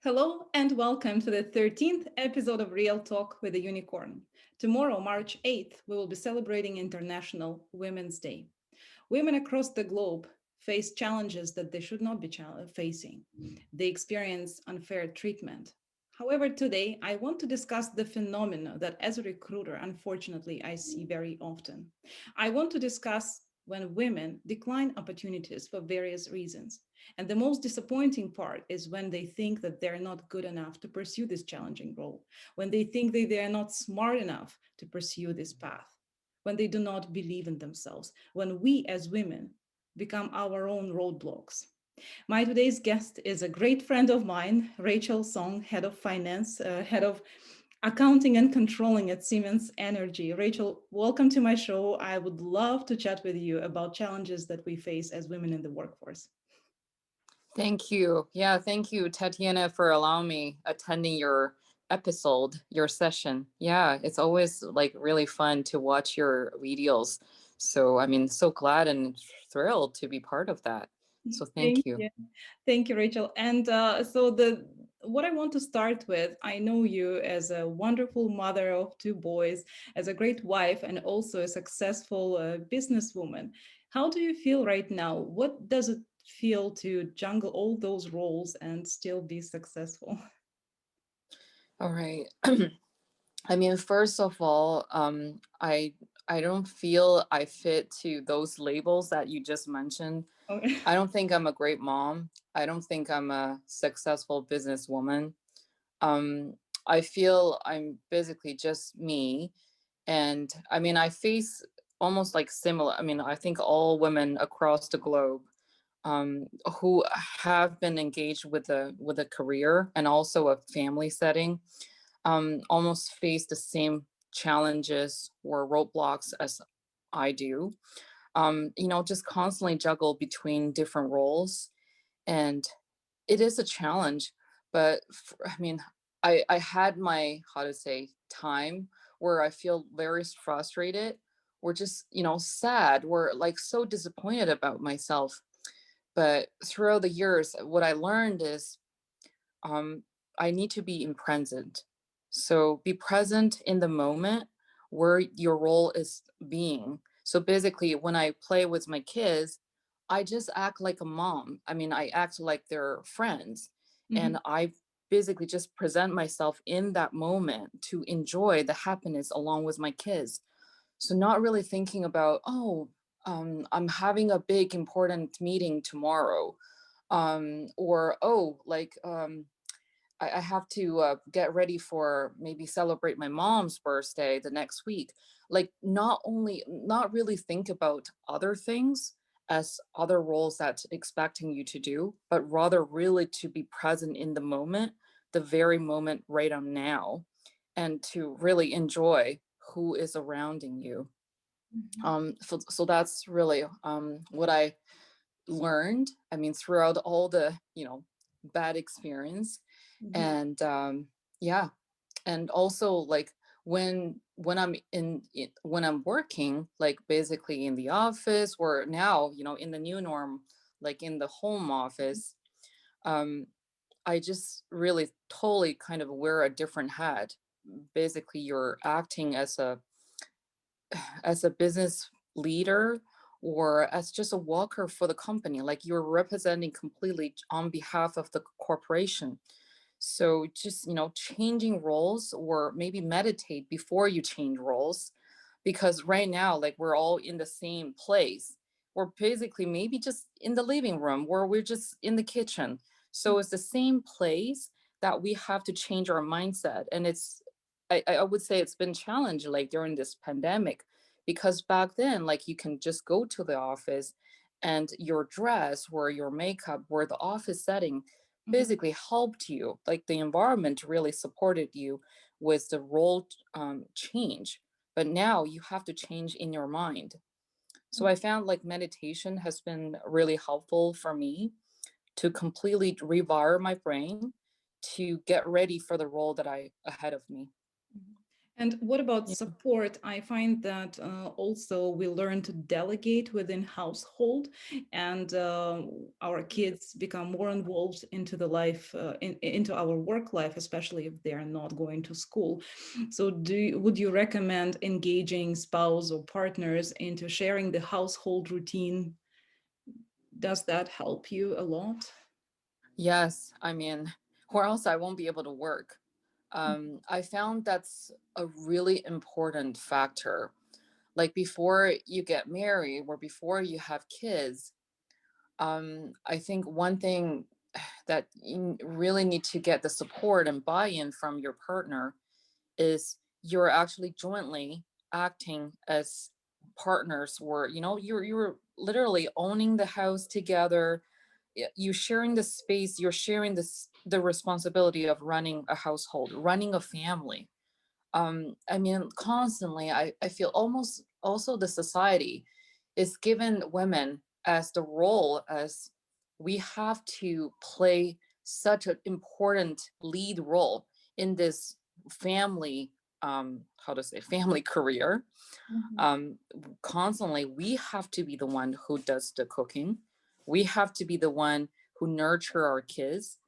Hello and welcome to the 13th episode of Real Talk with a Unicorn. Tomorrow, March 8th, we will be celebrating International Women's Day. Women across the globe face challenges that they should not be facing. They experience unfair treatment. However, today I want to discuss the phenomena that as a recruiter, unfortunately, I see very often. I want to discuss when women decline opportunities for various reasons. And the most disappointing part is when they think that they're not good enough to pursue this challenging role, when they think that they are not smart enough to pursue this path, when they do not believe in themselves, when we as women become our own roadblocks. My today's guest is a great friend of mine, Rachel Song, head of finance, head of accounting and controlling at Siemens Energy. Rachel, welcome to my show. I would love to chat with you about challenges that we face as women in the workforce. Thank you. Yeah, thank you, Tatiana, for allowing me attending your episode, your session. Yeah, it's always like really fun to watch your videos. So, so glad and thrilled to be part of that. So, Thank thank you. you. Thank you, Rachel. And so the what I want to start with, I know you as a wonderful mother of two boys, as a great wife, and also a successful businesswoman. How do you feel right now? What does it feel to juggle all those roles and still be successful? All right. First of all, I don't feel I fit to those labels that you just mentioned. Okay. I don't think I'm a great mom. I don't think I'm a successful businesswoman. um, I feel I'm basically just me. And I face almost like similar, I think all women across the globe who have been engaged with a career and also a family setting almost face the same challenges or roadblocks as I do. Just constantly juggle between different roles. And it is a challenge, but I had my, how to say, time where I feel very frustrated or just, sad or like so disappointed about myself. But throughout the years, what I learned is um, I need to be in present. So be present in the moment where your role is being. So basically, when I play with my kids, I just act like a mom. I act like they're friends. Mhm. And I basically just present myself in that moment to enjoy the happiness along with my kids. So not really thinking about, oh, I'm having a big important meeting tomorrow. Or, oh, I have to get ready for maybe celebrate my mom's birthday the next week. Like not really think about other things as other roles that's expecting you to do, but rather really to be present in the moment, the very moment right on now, and to really enjoy who is surrounding you. Mhm. So that's really what I learned. Throughout all the bad experience. Mhm. And yeah, and also like when I'm when I'm working, like basically in the office, or now in the new norm, like in the home office, um I just really totally kind of wear a different hat. Basically, you're acting as a business leader or as just a worker for the company, like you're representing completely on behalf of the corporation. So just changing roles, or maybe meditate before you change roles, because right now like we're all in the same place. We're basically maybe just in the living room, or we're just in the kitchen. So it's the same place that we have to change our mindset. And I would say it's been challenged like during this pandemic, because back then like you can just go to the office and your dress or your makeup or the office setting Mhm. basically helped you, like the environment really supported you with the role change. But now you have to change in your mind. So I found like meditation has been really helpful for me to completely rewire my brain to get ready for the role that I ahead of me. Mhm. And what about Yeah. support? I find that also we learn to delegate within household, and our kids become more involved into the life, into our work life, especially if they are not going to school. So, would you recommend engaging spouse or partners into sharing the household routine? Does that help you a lot? Yes, I mean, or else I won't be able to work. I found that's a really important factor. Like before you get married or before you have kids, I think one thing that you really need to get the support and buy-in from your partner is you're actually jointly acting as partners, where you're literally owning the house together. You sharing the space, you're sharing the responsibility of running a household, running a family. I mean, constantly, I feel almost also the society is given women as the role as we have to play such an important lead role in this family, how to say, family career. Mhm. um, Constantly we have to be the one who does the cooking, we have to be the one who nurture our kids,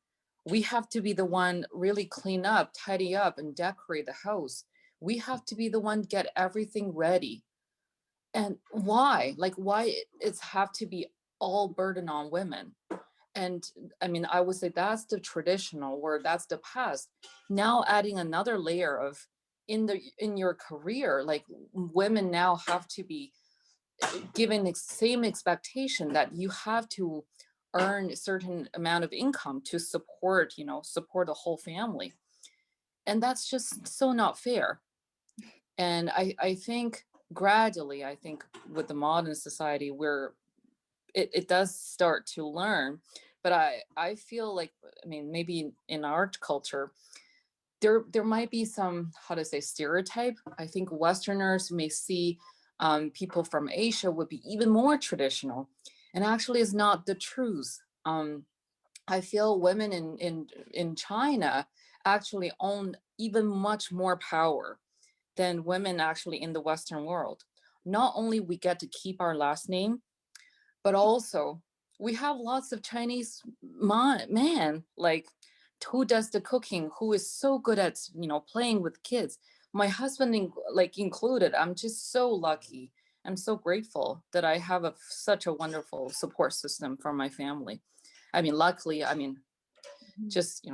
we have to be the one really clean up, tidy up, and decorate the house, we have to be the one get everything ready. And why, like, why it's have to be all burden on women? And I mean, I would say that's the traditional, or that's the past. Now adding another layer of in your career, like women now have to be given the same expectation that you have to earn a certain amount of income to support, support a whole family. And that's just so not fair. And I think gradually, I think with the modern society, where it does start to learn. But I feel like, I mean, maybe in our culture, there might be some, how to say, stereotype. I think Westerners may see people from Asia would be even more traditional, and actually is not the truth. I feel women in China actually own even much more power than women actually in the Western world. Not only we get to keep our last name, but also we have lots of Chinese man, like, who does the cooking, who is so good at playing with kids. My husband like included. I'm just so lucky. I'm so grateful that I have such a wonderful support system for my family. I mean, luckily, I mean, Mhm. just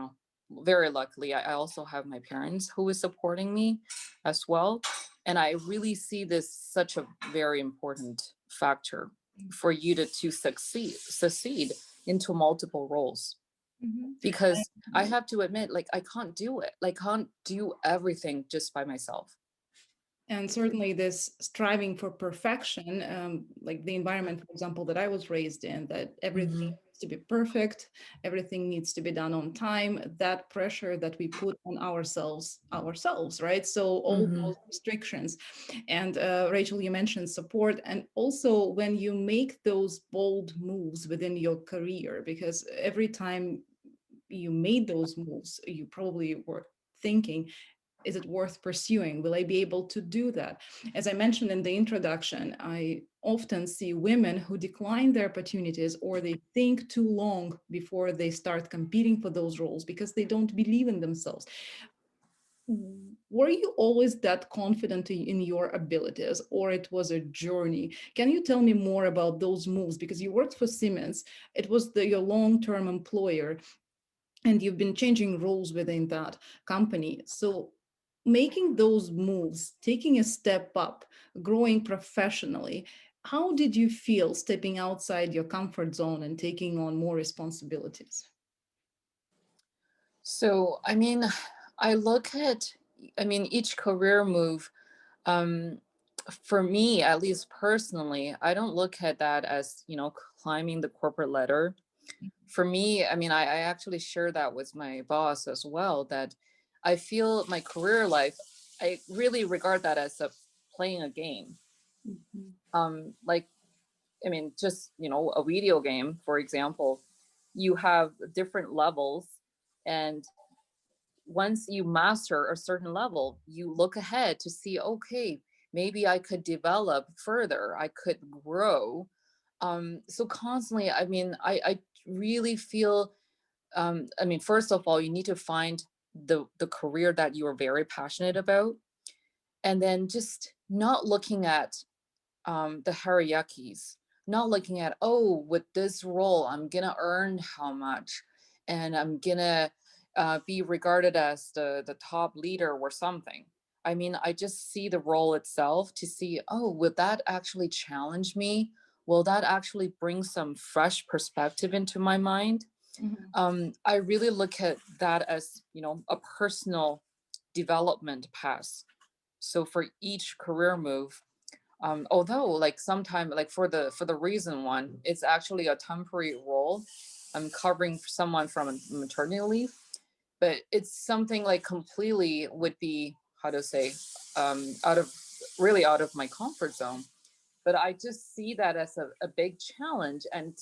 very luckily, I also have my parents who is supporting me as well. And I really see this such a very important factor for you to succeed into multiple roles. Mhm. Because I have to admit, like, I can't do it, like, can't do everything just by myself. And certainly, this striving for perfection, like the environment, for example, that I was raised in, that everything Mhm. needs to be perfect, everything needs to be done on time, that pressure that we put on ourselves, right? So, all Mhm. those restrictions. And Rachel, you mentioned support. And also, when you make those bold moves within your career, because every time you made those moves, you probably were thinking, is it worth pursuing? Will I be able to do that? As I mentioned in the introduction, I often see women who decline their opportunities, or they think too long before they start competing for those roles because they don't believe in themselves. Were you always that confident in your abilities, or it was a journey? Can you tell me more about those moves? Because you worked for Siemens, it was your long-term employer, and you've been changing roles within that company. So, making those moves, taking a step up, growing professionally, how did you feel stepping outside your comfort zone and taking on more responsibilities? So, I mean, I look at, I mean, each career move, um, for me, at least personally, I don't look at that as, climbing the corporate ladder. For me, I mean, I actually share that with my boss as well, that I feel my career life, I really regard that as playing a game. Mhm. Like, I mean, just, a video game, for example, you have different levels, and once you master a certain level, you look ahead to see, okay, maybe I could develop further, I could grow. So constantly, I mean, I really feel, I mean, first of all, you need to find the career that you are very passionate about, and then just not looking at the hierarchies, not looking at, oh, with this role, I'm gonna earn how much, and I'm gonna be regarded as the top leader or something. I mean, I just see the role itself to see, oh, will that actually challenge me? Will that actually bring some fresh perspective into my mind? Mhm. I really look at that as, you know, a personal development path. So for each career move, although like sometime like for the reason one, it's actually a temporary role. I'm covering someone from a maternity leave, but it's something like completely would be, how to say, out of, really out of my comfort zone. But I just see that as a big challenge, and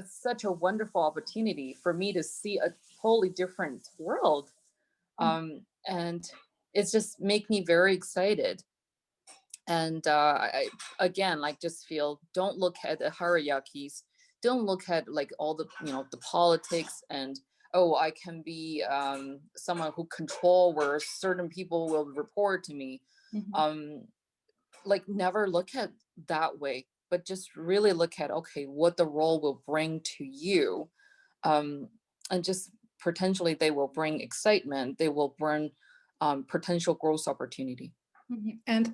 such a wonderful opportunity for me to see a totally different world. Mhm. And it's just make me very excited. And again, like, just feel, don't look at the hierarchies, don't look at like all the, you know, the politics, and oh, I can be someone who control where certain people will report to me. Mhm. um like, never look at that way, but just really look at, okay, what the role will bring to you. um and just potentially they will bring excitement, they will bring potential growth opportunity. Mhm. And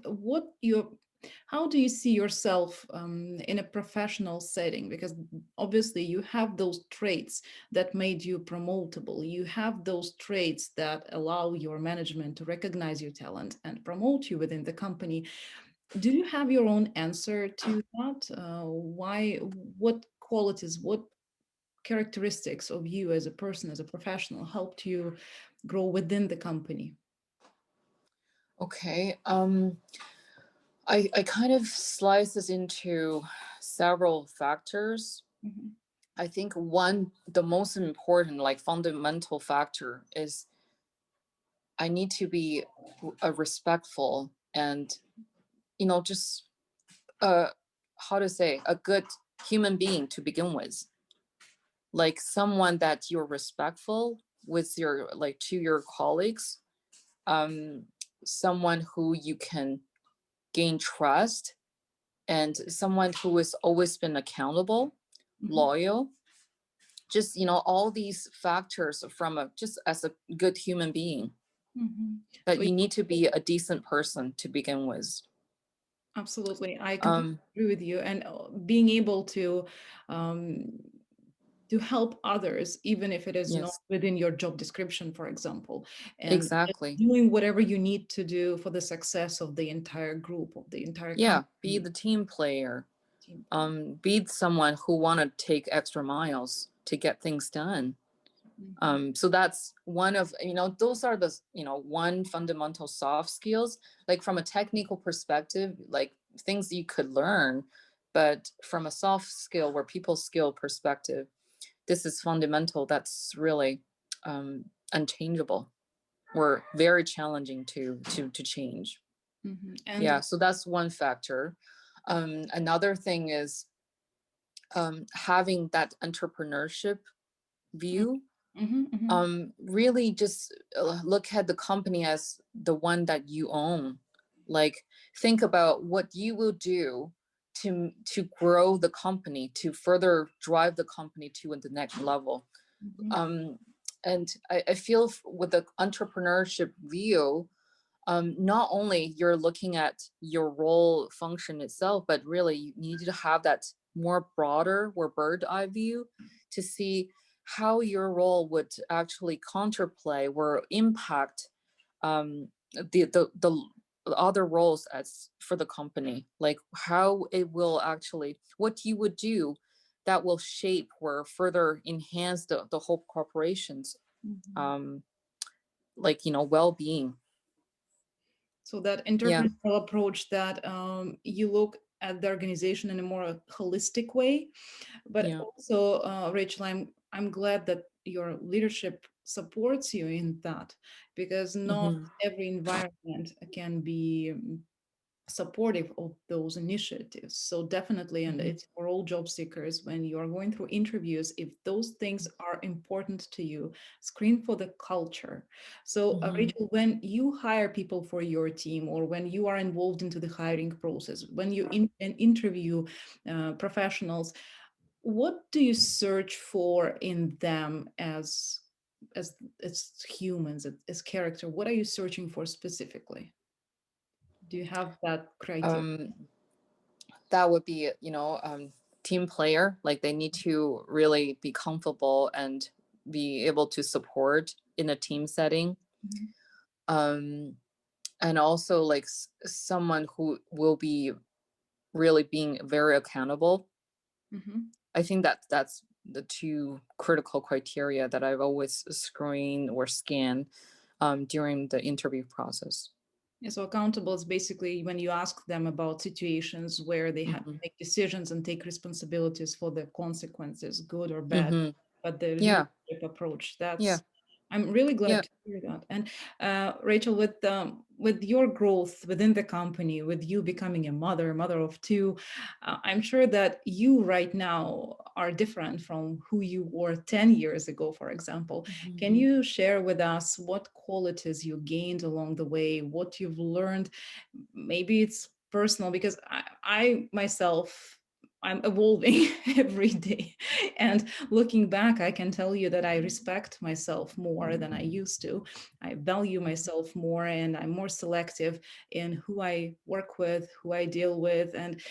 how do you see yourself in a professional setting? Because obviously you have those traits that made you promotable. You have those traits that allow your management to recognize your talent and promote you within the company. Do you have your own answer to that? Why? What qualities? What characteristics of you as a person, as a professional, helped you grow within the company? Okay. I kind of slice this into several factors. Mhm. I think one, the most important, like fundamental factor is I need to be a respectful and, you know, just uh how to say, a good human being to begin with. Like someone that you're respectful with your, like, to your colleagues, um someone who you can gain trust, and someone who has always been accountable, Mhm. loyal, just, you know, all these factors from a, just as a good human being, Mhm. that So you need to be a decent person to begin with. absolutely, I completely um agree with you. And being able um, to help others, even if it is not yes, within your job description, for example, and just exactly. doing whatever you need to do for the success of the entire group, of the entire Yeah, be company. the team player, Team player. be someone who want to take extra miles to get things done. Mhm. So that's one of, you know, those are the, you know, one fundamental soft skills, like from a technical perspective, like things you could learn, but from a soft skill or people skill perspective, this is fundamental, that's really unchangeable or very challenging to change. Mhm. And Yeah, so that's one factor. Another thing is having that entrepreneurship view. mhm, mhm, Really just look at the company as the one that you own. Like, think about what you will do to grow the company, to further drive the company to the next level. mhm, um, and I feel with the entrepreneurship view, not only you're looking at your role function itself, but really you need to have that more broader or bird eye view to see how your role would actually counterplay or impact the other roles as for the company, like how it will actually, what you would do that will shape or further enhance the whole corporation's mhm. um like, you know, well-being. So that Yeah, entrepreneurial approach that you look at the organization in a more holistic way. But yeah. also, Rachel, I'm glad that your leadership supports you in that, because not Hmm. every environment can be supportive of those initiatives. So definitely, and Hmm. it's for all job seekers, when you are going through interviews, if those things are important to you, screen for the culture. So Hmm. Rachel, when you hire people for your team, or when you are involved into the hiring process, when you and interview professionals, what do you search for in them as humans, as character? What are you searching for specifically? Do you have that criteria? Um, that would be, team player. Like they need to really be comfortable and be able to support in a team setting. Mhm. Um, and also like someone who will be really being very accountable. Mhm. I think that that's the two critical criteria that I've always screen or scan during the interview process. Yeah, so accountable is basically when you ask them about situations where they had to Hmm. make decisions and take responsibilities for the consequences, good or bad. Hmm. But the Yeah, leadership approach, yeah, I'm really yeah. glad to hear that. And Rachel, with your growth within the company, with you becoming a mother of two, I'm sure that you right now are different from who you were 10 years ago, for example. Can Hmm. you share with us what qualities you gained along the way, what you've learned? Maybe it's personal, because I myself, I'm evolving every day. And looking back, I can tell you that I respect myself more than I used to. I value myself more, and I'm more selective in who I work with, who I deal with. And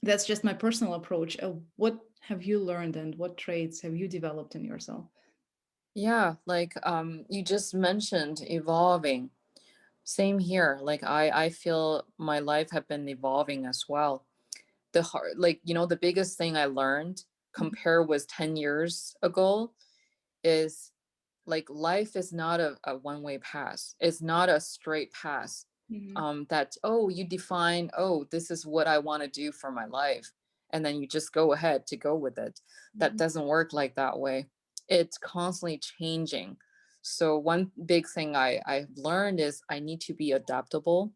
that's just my personal approach. What have you learned, and what traits have you developed in yourself? Yeah, like you just mentioned evolving. Same here. Like I feel my life have been evolving as well. The hard, like, the biggest thing I learned compared with 10 years ago is like life is not a one-way pass. It's not a straight pass. Mhm. That, oh, you define, oh, this is what I want to do for my life. And then you just go ahead to go with it. That Mhm. doesn't work like that way. It's constantly changing. So one big thing I've learned is I need to be adaptable,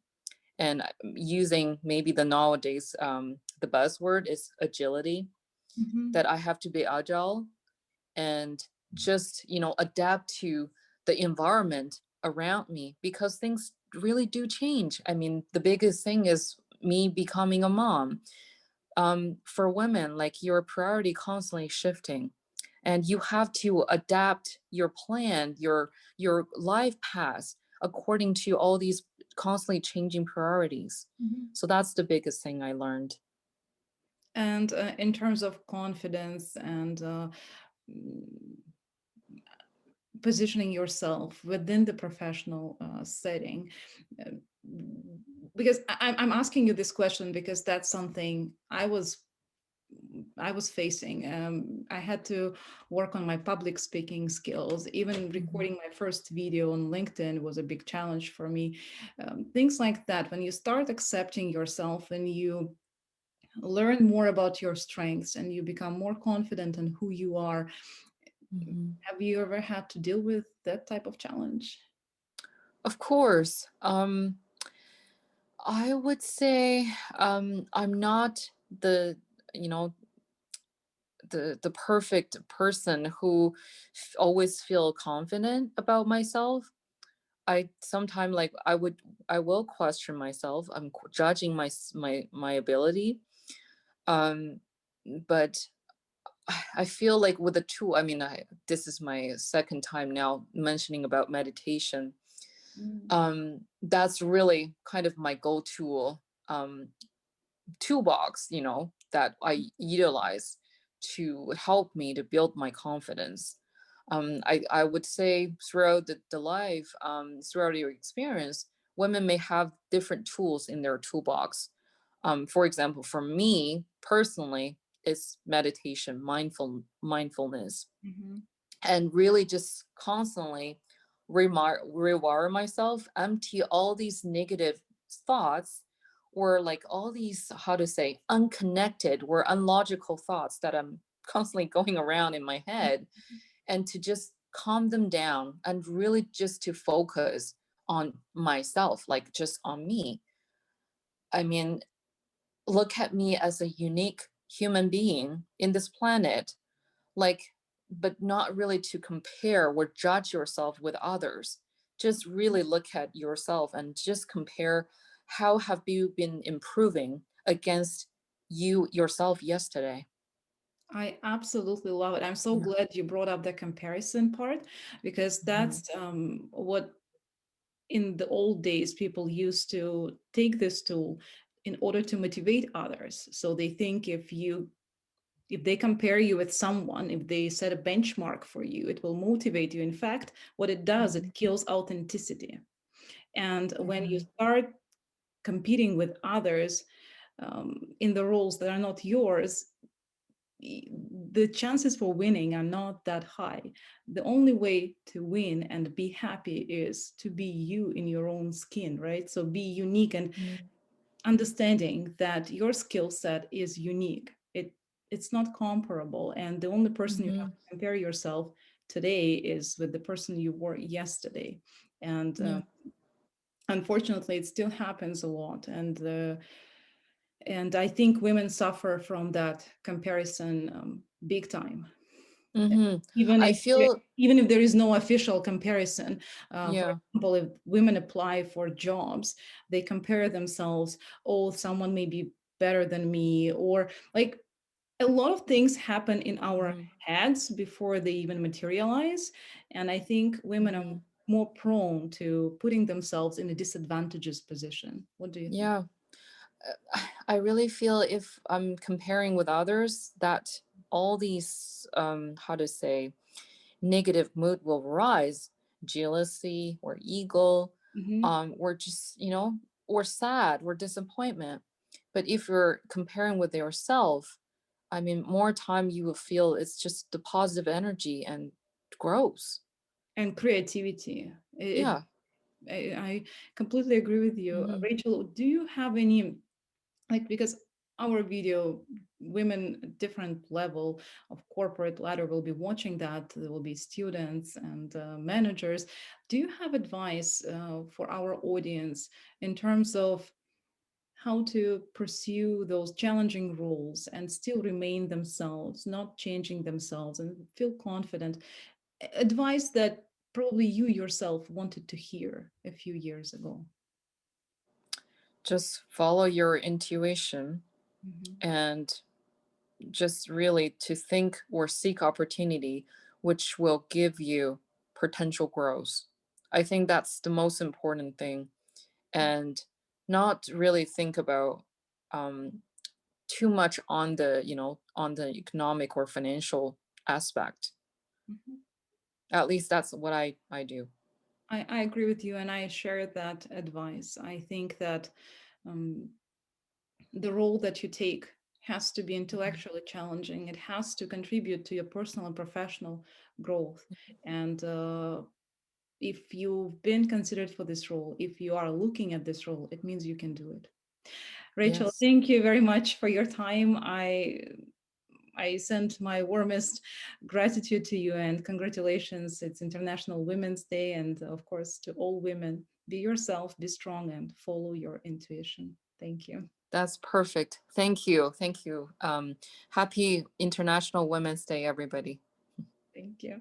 and using maybe the nowadays the buzzword is agility, Mhm. that I have to be agile and just adapt to the environment around me, because things really do change. I mean, the biggest thing is me becoming a mom. For women, like your priority constantly shifting, and you have to adapt your plan, your life path according to all these constantly changing priorities. Mhm. So that's the biggest thing I learned. And in terms of confidence and mm, positioning yourself within the professional setting, uh, because I'm asking you this question because that's something I was facing. I had to work on my public speaking skills. Even Mhm. recording my first video on LinkedIn was a big challenge for me. Things like that. When you start accepting yourself and you learn more about your strengths and you become more confident in who you are, Mhm. have you ever had to deal with that type of challenge? Of course. I would say I'm not the you know the perfect person who always feel confident about myself. I sometimes, like, I will question myself. I'm judging my ability. Um, but I feel like with the tool. I mean, this is my second time now mentioning about meditation. Mm. That's really kind of my go-to toolbox, that I utilize to help me to build my confidence. I would say throughout the life, throughout your experience, women may have different tools in their toolbox. For example, for me personally, it's meditation, mindfulness, Mhm. and really just constantly rewire myself, empty all these negative thoughts, or like all these, how to say, unconnected or unlogical thoughts that I'm constantly going around in my head, and to just calm them down and really just to focus on myself, like just on me. I mean, look at me as a unique human being in this planet, like, but not really to compare or judge yourself with others. Just really look at yourself and just compare how have you been improving against you yourself yesterday. I absolutely love it. I'm so Yeah. glad you brought up the comparison part, because Mhm. that's what in the old days people used to take this tool in order to motivate others. So they think if they compare you with someone, if they set a benchmark for you, it will motivate you. In fact, what it does, Mhm. it kills authenticity. And when you Mhm. start competing with others in the roles that are not yours, the chances for winning are not that high. The only way to win and be happy is to be you in your own skin, right? So be unique and Mhm. understanding that your skill set is unique. It's not comparable, and the only person you have Mhm. to compare yourself today is with the person you were yesterday. And Yeah. unfortunately, it still happens a lot, and I think women suffer from that comparison big time. Mhm. Even I if feel, even if there is no official comparison, for yeah. example, if women apply for jobs, they compare themselves. Oh, someone may be better than me, or like a lot of things happen in our Mhm. heads before they even materialize. And I think women are Mhm. more prone to putting themselves in a disadvantageous position. What do you think? Yeah. I really feel if I'm comparing with others, that all these, how to say, negative mood will rise, jealousy or ego, Hmm. or just, or sad or disappointment. But if you're comparing with yourself, I mean, more time you will feel it's just the positive energy and grows. And creativity. Yeah. I completely agree with you. Hmm. Rachel, do you have any, like, because our video, women at different level of corporate ladder will be watching that. There will be students and managers. Do you have advice for our audience in terms of how to pursue those challenging roles and still remain themselves, not changing themselves, and feel confident? Advice that probably you yourself wanted to hear a few years ago. Just follow your intuition Mhm. and just really to think or seek opportunity which will give you potential growth. I think that's the most important thing. And not really think about um, too much on the, on the economic or financial aspect. Mhm. At least that's what I do. I agree with you, and I share that advice. I think that um, the role that you take has to be Mhm. intellectually challenging. It has to contribute to your personal and professional growth. And if you've been considered for this role, if you are looking at this role, it means you can do it. Rachel, Yes, thank you very much for your time. I send my warmest gratitude to you and congratulations. It's International Women's Day. And of course, to all women, be yourself, be strong, and follow your intuition. Thank you. that's perfect. Thank you. Thank you. Happy International Women's Day, everybody. Thank you.